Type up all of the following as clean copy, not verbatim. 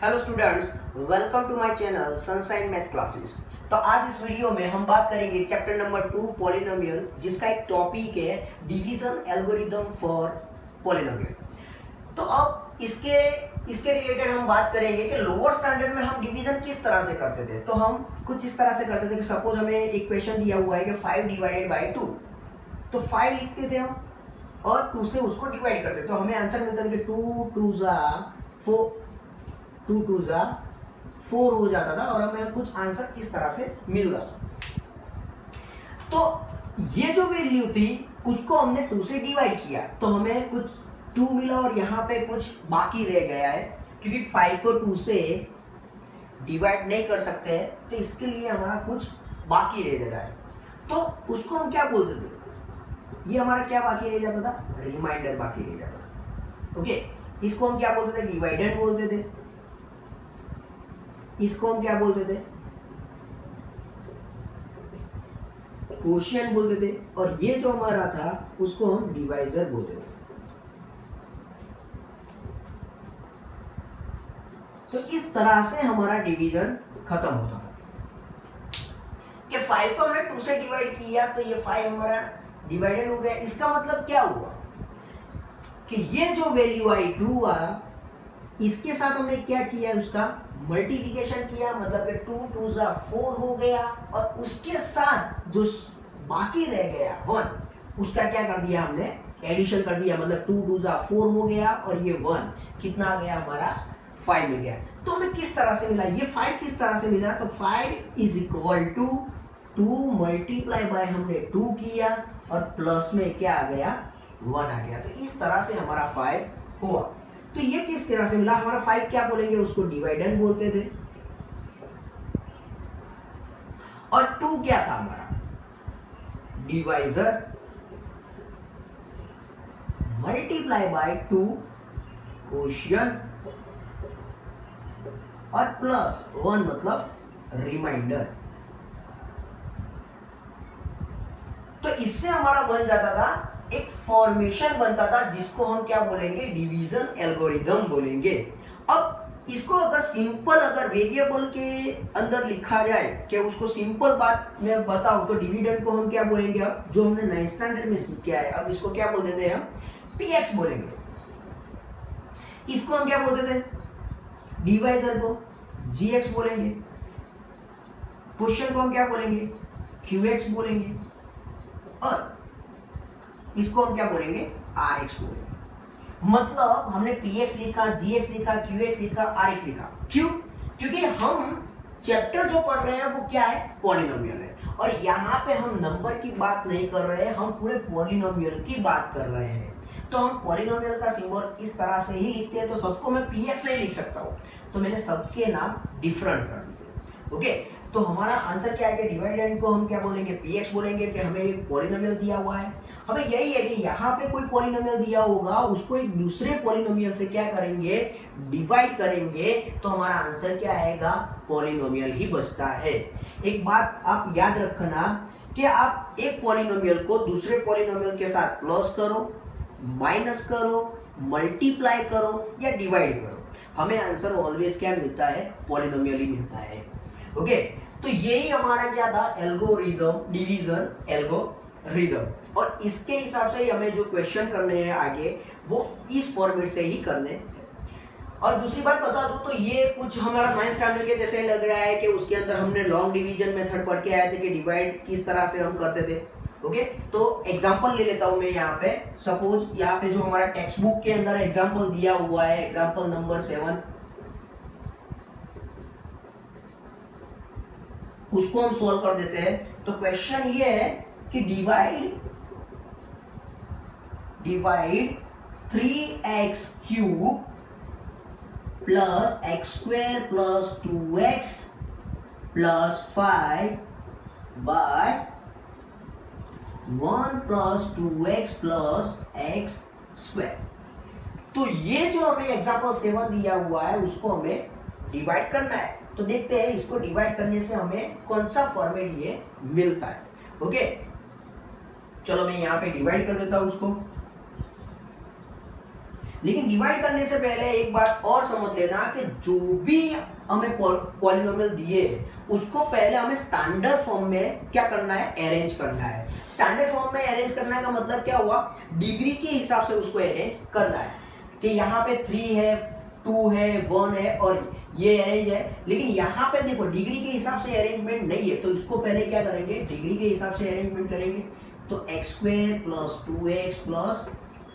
Hello students, welcome to my channel Sunshine Math Classes. तो आज इस वीडियो में हम बात करेंगे चैप्टर नंबर 2 पॉलिनोमियल, जिसका एक टॉपिक है डिवीजन एल्गोरिदम फॉर पॉलिनोमियल। तो अब इसके रिलेटेड हम बात करेंगे कि लोअर स्टैंडर्ड में हम डिवीजन किस तरह से करते थे। तो हम कुछ इस तरह से करते थे कि सपोज हमें एक क्वेश्चन दिया हुआ है कि 5 डिवाइडेड बाई 2, तो 5 लिखते थे हम और 2 से उसको डिवाइड करते, तो हमें आंसर मिलता था कि 2 2 जा 4 हो जाता था और हमें कुछ आंसर इस तरह से मिल जाता। तो ये जो वैल्यू थी उसको हमने 2 से डिवाइड किया तो हमें कुछ 2 मिला और यहाँ पे कुछ बाकी रह गया है, क्योंकि 5 को 2 से डिवाइड नहीं कर सकते हैं, तो इसके लिए हमारा कुछ बाकी रह जाता है। तो उसको हम क्या बोलते थे, ये हमारा क्या बाकी रह जाता था, रिमाइंडर बाकी रह जाता था। ओके, इसको हम क्या बोलते थे, डिवाइडेंड बोलते थे। इसको हम क्या बोलते थे, क्वोशिएंट बोलते थे, और ये जो हमारा था उसको हम डिवाइजर बोलते थे। तो इस तरह से हमारा डिवीजन खत्म होता था कि 5 को हमने 2 से डिवाइड किया तो ये 5 हमारा डिवाइडेड हो गया। इसका मतलब क्या हुआ कि ये जो वैल्यू आई 2 आया, इसके साथ हमने क्या किया, उसका मल्टीप्लिकेशन किया, मतलब कि 2 2 जा 4 हो गया, और उसके साथ जो बाकी रह गया 1, उसका क्या कर दिया हमने, एडिशन कर दिया, मतलब 2 2 जा 4 हो गया और ये 1 कितना आ गया हमारा, 5 मिल गया। तो हमें किस तरह से मिला, ये 5 किस तरह से मिला, तो 5 is equal to 2 multiply by हमने 2 किया और प्लस में क्या आ गया, 1 आ गया। तो इस तरह से हमारा 5 हुआ। तो ये किस तरह से मिला, हमारा 5 क्या बोलेंगे, उसको डिवाइडेंड बोलते थे, और 2 क्या था हमारा, डिवाइजर, मल्टीप्लाई बाय 2 क्वोशिएंट, और प्लस 1 मतलब रिमाइंडर। तो इससे हमारा बन जाता था, एक फॉर्मेशन बनता था जिसको हम क्या बोलेंगे, डिवीजन एल्गोरिदम बोलेंगे। अब इसको अगर सिंपल, अगर वेरिएबल के अंदर लिखा जाए कि उसको सिंपल बात में बताऊं, तो डिविडेंड को हम क्या बोलेंगे, अब जो हमने 9th स्टैंडर्ड में सीख के आए, अब इसको क्या बोल देते हैं, हम px बोलेंगे। इसको हम क्या बोलते थे, डिवाइजर को gx बोलेंगे, क्वोशिएंट को हम क्या बोलेंगे, qx बोलेंगे, और इसको हम क्या बोलेंगे, rx बोलेंगे। मतलब हमने px लिखा, gx लिखा, qx लिखा, rx लिखा, क्यों, क्योंकि हम चैप्टर जो पढ़ रहे हैं वो क्या है, पॉलिनोमियल है, और यहाँ पे हम नंबर की बात नहीं कर रहे हैं, हम पूरे पॉलिनोमियल की बात कर रहे हैं। तो हम पॉलिनोमियल का सिंबल इस तरह से ही लिखते हैं, तो सबको मैं px नहीं लिख सकता हूँ, तो मैंने सबके नाम डिफरेंट कर दिए। ओके, तो हमारा आंसर क्या है कि डिवाइडेंड को हम क्या बोलेंगे, px बोलेंगे, कि हमें एक पॉलिनोमियल दिया हुआ है। हमें यही है कि यहाँ पे कोई पॉलिनोमियल दिया होगा, उसको एक दूसरे पॉलिनोमियल से क्या करेंगे, डिवाइड करेंगे, तो हमारा आंसर क्या आएगा, पॉलिनोमियल ही बचता है। एक बात आप याद रखना कि आप एक पॉलिनोमियल को दूसरे पॉलिनोमियल के साथ प्लस करो, माइनस करो, मल्टीप्लाई करो या डिवाइड करो, हमें आंसर ऑलवेज क्या मिलता है, पॉलिनोमियल ही मिलता है। ओके, तो यही हमारा क्या था, एल्गोरिदम, डिवीजन एल्गोरिदम, और इसके हिसाब से हमें जो क्वेश्चन करने हैं आगे, वो इस फॉर्मेट से ही करने। और दूसरी बात बता दूं, तो ये कुछ हमारा 9th स्टैंडर्ड के जैसे लग रहा है कि उसके अंदर हमने लॉन्ग डिवीजन मेथड पढ़ के आए थे कि डिवाइड किस तरह से हम करते थे। ओके, तो एग्जांपल ले लेता हूं मैं यहाँ पे। सपोज यहाँ पे जो हमारा टेक्स्ट बुक के अंदर एग्जांपल दिया हुआ है, एग्जांपल नंबर 7, उसको हम सोल्व कर देते हैं। तो क्वेश्चन ये है कि divide 3x cube plus x square plus 2x plus 5 by 1 plus 2x plus x square. तो ये जो हमें एग्जांपल 7 दिया हुआ है, उसको हमें डिवाइड करना है। तो देखते हैं इसको डिवाइड करने से हमें कौन सा फॉर्मेट ये मिलता है। ओके, चलो मैं यहाँ पे डिवाइड कर देता हूँ उसको। लेकिन डिवाइड करने से पहले एक बात और समझ लेना कि जो भी हमें पॉलिनोमियल दिए उसको पहले हमें स्टैंडर्ड फॉर्म में क्या करना है, अरेंज करना है। स्टैंडर्ड फॉर्म में अरेंज करने का मतलब क्या हुआ, डिग्री के हिसाब से उसको अरेंज करना है कि यहाँ पे 3 है, 2 है, 1 है और ये अरेंज है। लेकिन यहाँ पे देखो डिग्री के हिसाब से अरेंजमेंट नहीं है, तो इसको पहले क्या करेंगे, डिग्री के हिसाब से अरेंजमेंट करेंगे। तो x² + 2x +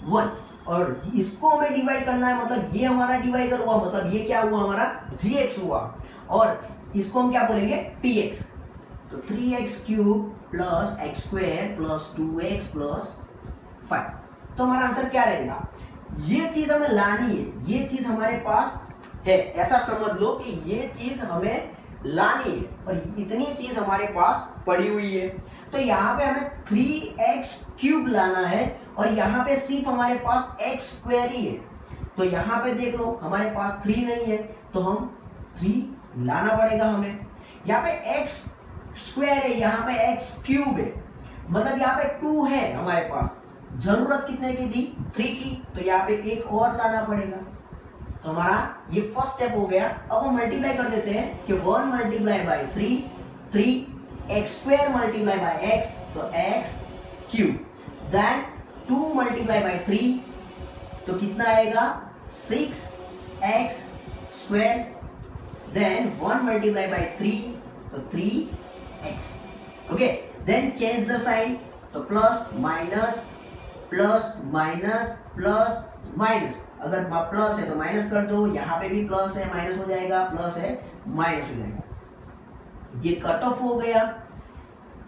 1 और इसको हमें डिवाइड करना है, मतलब ये हमारा डिवाइजर हुआ, मतलब ये क्या हुआ हमारा gx हुआ और इसको हम क्या बोलेंगे px। तो 3x³ + x² + 2x + 5। तो हमारा आंसर क्या रहेगा, ये चीज हमें लानी है, ये चीज हमारे पास है, ऐसा समझ लो कि ये चीज हमें लानी है और इतनी चीज हमारे पास पड़ी हुई है। तो यहाँ पे हमें 3x³ लाना है और यहाँ पे सिर्फ हमारे पास x² ही है। तो यहाँ पे देख लो हमारे पास 3 नहीं है, तो हम 3 लाना पड़ेगा हमें। यहाँ पे x² है, यहाँ पे x³ है, मतलब यहाँ पे 2 है हमारे पास, जरूरत कितने की थी, 3 की, तो यहाँ पे एक और लाना पड़ेगा। तो हमारा ये फर्स्ट स्टेप हो गया। अब हम मल्टीप्लाई कर देते हैं कि 1 × 3 3 x² × x, तो x³ देन 2 × 3 तो कितना आएगा 6x² देन 1 × 3 तो 3x। Okay, then change the sign, तो plus minus plus minus plus minus, अगर प्लस है तो माइनस कर दो, यहाँ पे भी प्लस है माइनस हो जाएगा, प्लस है माइनस हो जाएगा। ये कट ऑफ हो गया,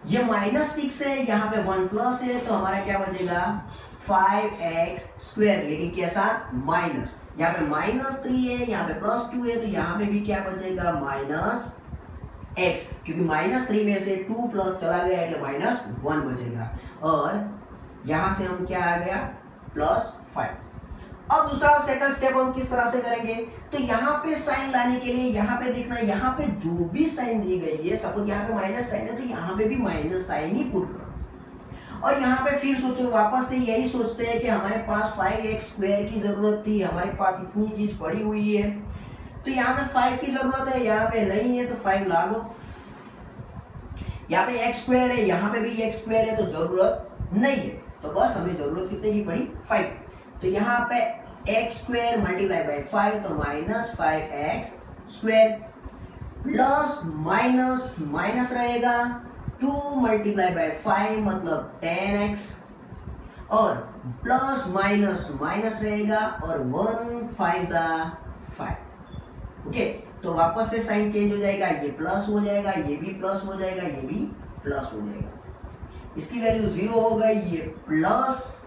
ये -6 है, यहाँ पे 1 प्लस है, तो हमारा क्या बचेगा 5x², लेकिन कैसा माइनस, यहाँ पे -3 है, यहाँ पे +2 है, तो यहाँ पे भी क्या बचेगा -x, क्योंकि -3 में से 2 प्लस चला गया એટલે -1 बचेगा और यहाँ से हम क्या आ गया +5। अब दूसरा सेकंड स्टेप हम किस तरह से करेंगे, तो यहाँ पे साइन लाने के लिए यहाँ पे देखना, यहाँ पे जो भी साइन दी गई है, सपोज यहाँ पे माइनस साइन है तो यहाँ पे भी माइनस साइन ही पुट करो। और यहाँ पे फिर सोचो, वापस से यही सोचते हैं कि हमारे पास 5x² की जरूरत थी, हमारे पास इतनी चीज पड़ी हुई है, तो यहाँ पे 5 की जरूरत है, यहाँ पे नहीं है तो 5 ला दो। यहाँ पे x² है, यहाँ पे भी x² है, तो जरूरत नहीं है, तो बस हमें जरूरत कितने की पड़ी 5। तो यहाँ पे x² × 5 तो -5x² प्लस माइनस माइनस रहेगा 2 × 5 मतलब 10x और प्लस माइनस माइनस रहेगा और 1 5 5। ओके, तो वापस से साइन चेंज हो जाएगा, ये प्लस हो जाएगा, ये भी प्लस हो जाएगा, ये भी प्लस हो जाएगा, इसकी वैल्यू 0 हो गई, ये प्लस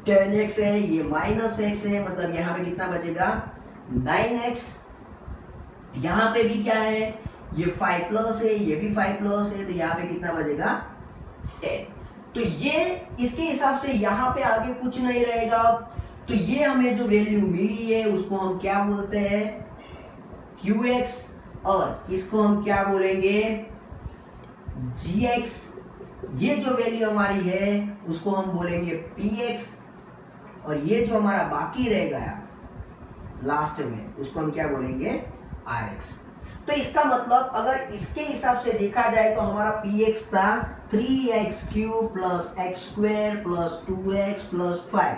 10x है, ये -x है, मतलब यहाँ पे कितना बचेगा 9x। यहाँ पे भी क्या है, ये 5 प्लस है, ये भी 5 प्लस है, तो यहाँ पे कितना बचेगा 10। तो ये इसके हिसाब से यहाँ पे आगे कुछ नहीं रहेगा। तो ये हमें जो वैल्यू मिली है उसको हम क्या बोलते हैं qx और इसको हम क्या बोलेंगे gx। ये जो वैल्यू हमारी है उसको हम बोलेंगे px और ये जो हमारा बाकी रह गया लास्ट में उसको हम क्या बोलेंगे rx। तो इसका मतलब अगर इसके हिसाब से देखा जाए तो हमारा px था 3x³ plus x² plus 2x plus 5।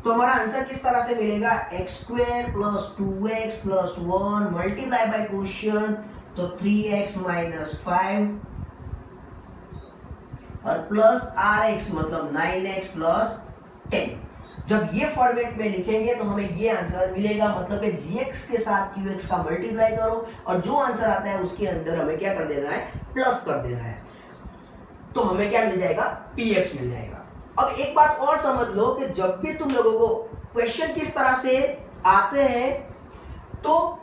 तो हमारा आंसर किस तरह से मिलेगा x² plus 2x plus 1 multiply by quotient तो 3x माइनस 5 और प्लस rx मतलब 9x प्लस 10। जब ये फॉर्मेट में लिखेंगे तो हमें ये आंसर मिलेगा, मतलब कि gx के साथ qx का मल्टीप्लाई करो और जो आंसर आता है उसके अंदर हमें क्या कर देना है प्लस कर देना है, तो हमें क्या मिल जाएगा px मिल जाएगा। अब एक बात और समझ लो कि जब भी तुम लोगों को क्वेश्चन किस तरह से आते हैं तो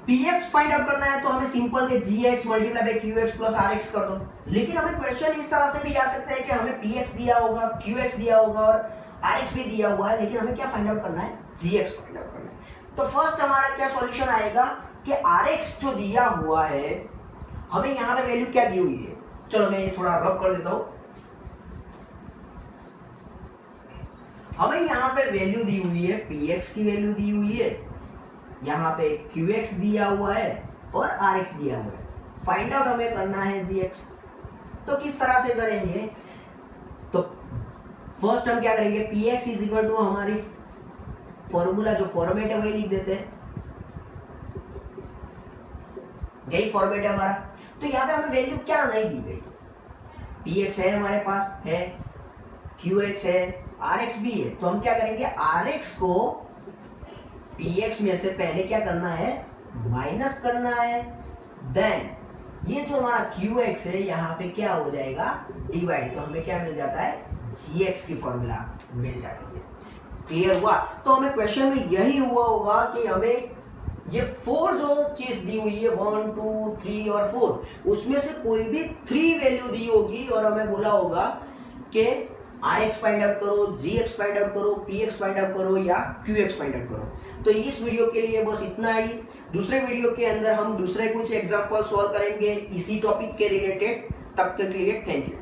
px फाइंड आउट करना है तो हमें सिंपल के gx multiply by qx plus rx कर दो। लेकिन हमें क्वेश्चन इस तरह से भी आ सकता है कि हमें px दिया होगा, qx दिया होगा और rx भी दिया हुआ है, लेकिन हमें क्या फाइंड आउट करना है gx फाइंड आउट करना है। तो फर्स्ट हमारा क्या सॉल्यूशन आएगा कि rx जो दिया हुआ है हमें यहाँ पे वैल्यू क्या दी हुई है, चलो मैं ये थोड़ा रब कर देता हूँ। हमें यहाँ पे वैल्यू दी हुई है, px की वैल्यू दी हुई है, यहाँ पे qx दिया हुआ है और rx दिया हुआ है। फाइंड आउट हमें करना है gx। तो किस तरह से करेंगे? तो फर्स्ट हम क्या करेंगे, px इज इक्वल टू हमारी फॉर्मूला जो फॉर्मेट है वही लिख देते हैं, यही फॉर्मेट है हमारा। तो यहाँ पे हमें वैल्यू क्या नहीं दी गई, px है हमारे पास है, qx है, rx भी है। तो हम क्या करेंगे, rx को px में से पहले क्या करना है, माइनस करना है, देन ये जो हमारा qx है यहाँ पे क्या हो जाएगा, डिवाइड। तो हमें क्या मिल जाता है, gx की फॉर्मूला मिल जाती है। क्लियर हुआ? तो हमें क्वेश्चन में यही हुआ होगा कि हमें ये 4 जो चीज दी हुई है 1 2 3 और 4, उसमें से कोई भी 3 वैल्यू दी होगी और हमें बोला होगा कि rx फाइंड आउट करो, gx फाइंड आउट करो, px फाइंड आउट करो या qx फाइंड आउट करो। तो इस वीडियो के लिए बस इतना ही। दूसरे वीडियो के अंदर हम दूसरे कुछ एग्जांपल सॉल्व करेंगे इसी टॉपिक के रिलेटेड। तब तक के लिए थैंक यू।